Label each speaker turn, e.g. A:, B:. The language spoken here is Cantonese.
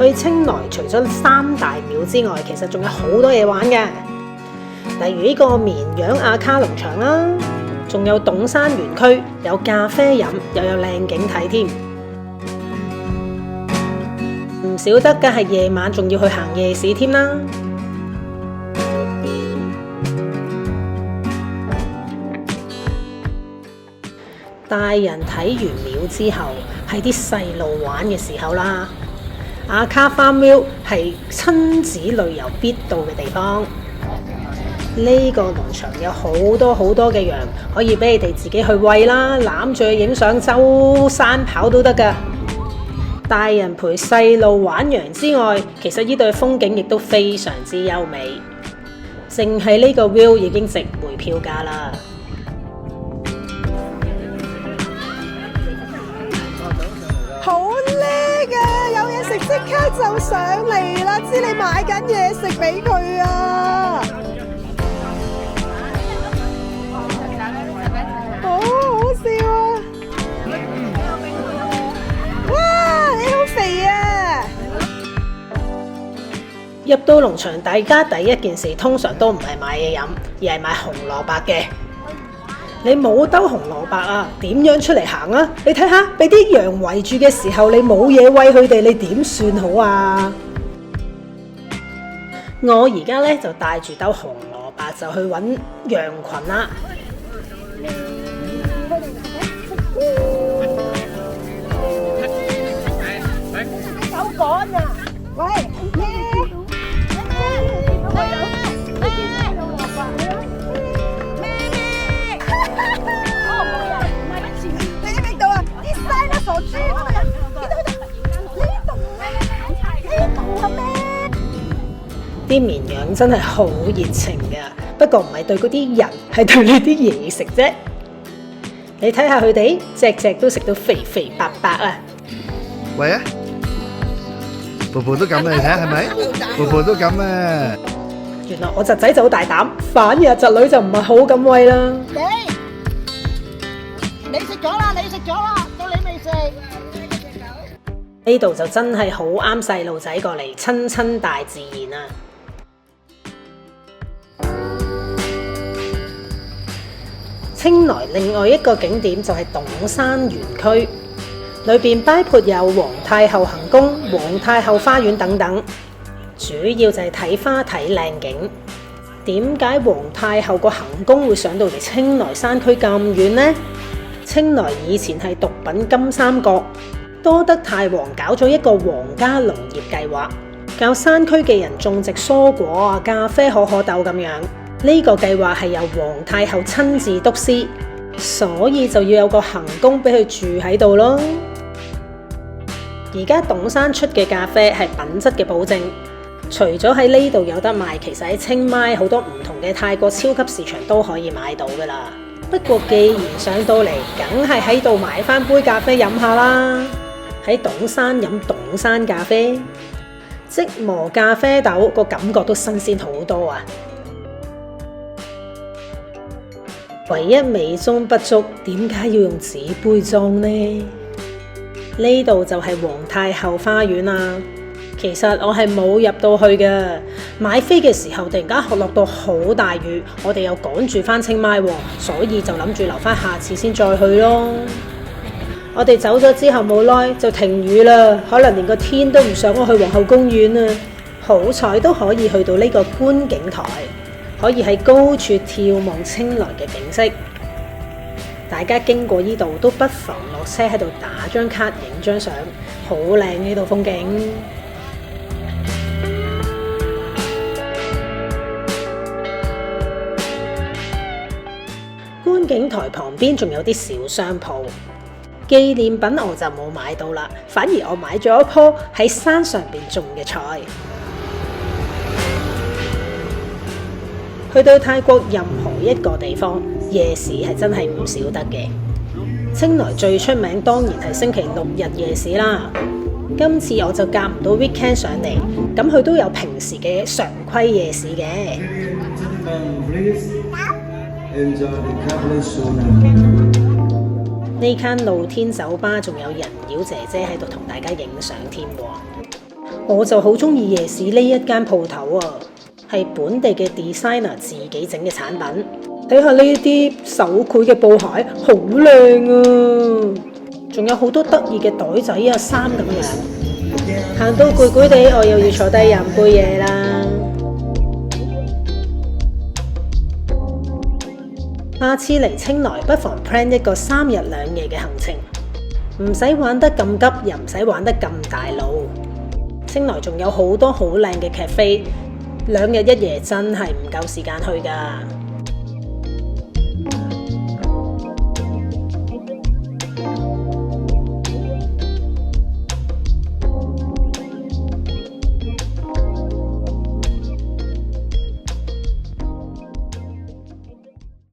A: 去清萊除咗三大廟之外，其實仲有好多嘢玩嘅，例如呢個綿羊阿卡農場啦，仲有董山園區，有咖啡飲，又有靚景睇添。唔少得嘅係夜晚仲要去行夜市添啦。大人睇完廟之後，係啲細路玩嘅時候啦。阿卡 Farmville 係親子旅遊必到嘅地方。呢個農場有好多嘅羊，可以俾你哋自己去餵啦，攬住去影相，周山跑都得㗎。大人陪細路玩羊之外，其實呢度嘅風景亦都非常之優美。淨係呢個 view 已經值回票價啦。
B: 好叻啊！有嘢食即刻就上嚟啦，知你買緊嘢食俾佢啊！好笑啊！哇，你好肥啊！
A: 入到農場，大家第一件事通常都唔係買嘢飲，而係買紅蘿蔔嘅。你冇兜紅蘿蔔啊，點樣出嚟行啊？你睇下，俾啲羊圍住嘅時候，你冇嘢餵佢哋，你點算好啊？我而家咧就帶住兜紅蘿蔔就去揾羊群啦。
B: 手趕啊！喂，傻豬嗰個人，見到佢哋呢度咩？
A: 啲綿羊真係好熱情㗎，不過唔係對嗰啲人，係對你啲嘢食啫。你睇下佢哋，隻隻都食到肥肥白白啊！
C: 喂啊，步步都咁啊，你睇下係咪？步步都咁啊！
A: 原來我侄仔就好大膽，反而阿侄女就唔係好咁喂啦。
B: 你食咗啦，你食咗啦。
A: 呢度就真係好啱細路仔過嚟親大自然啊！清萊另外一個景點就係董山園區，裏邊包括有皇太后行宮、皇太后花園等等，主要就係睇花睇靚景。點解皇太后個行宮會上到嚟清萊山區咁遠呢？清萊以前係毒品金三角。多德太皇搞咗一個皇家農業計劃，教山區嘅人種植蔬果啊、咖啡、可可豆咁樣。呢個計劃係由皇太后親自督師，所以就要有個行宮俾佢住喺度咯。而家董山出嘅咖啡係品質嘅保證，除咗喺呢度有得賣，其實喺清邁好多唔同嘅泰國超級市場都可以買到噶啦。不過既然上到嚟，梗係喺度買翻杯咖啡飲下啦。喺董山飲董山咖啡，即磨咖啡豆個感覺都新鮮好多啊！唯一美中不足，點解要用紙杯裝呢？呢度就係皇太后花園啦。其實我係冇入到去嘅，買飛嘅時候突然間落到好大雨，我哋又趕住翻清邁，所以就諗住留翻下次先再去咯。我哋走咗之後冇耐就停雨啦，可能連個天都唔想我去皇后公園啊！好彩都可以去到呢個觀景台，可以喺高處眺望清萊嘅景色。大家經過呢度都不妨落車喺度打張卡影張相，好靚呢度風景。觀景台旁邊仲有啲小商鋪。紀念品我就冇買到啦，反而我買咗一棵喺山上邊種嘅菜。去到泰國任何一個地方，夜市係真係唔少得嘅。清萊最出名當然係星期六日夜市啦。今次我就夾唔到 weekend 上嚟，咁佢都有平時嘅常規夜市嘅。呢間露天酒吧仲有人妖姐姐喺度同大家影相添喎。我就好中意夜市呢一間鋪頭啊，係本地嘅 designer 自己整嘅產品。睇下呢啲手繪嘅布鞋，好靚啊！仲有好多得意嘅袋仔啊、衫咁樣。行到攰攰地，我又要坐低飲杯嘢啦。下次嚟清萊，不妨 plan 一個3日2夜嘅行程，唔使玩得咁急，又唔使玩得咁大路。清萊仲有好多好靚嘅 cafe，2日1夜真係唔夠時間去㗎。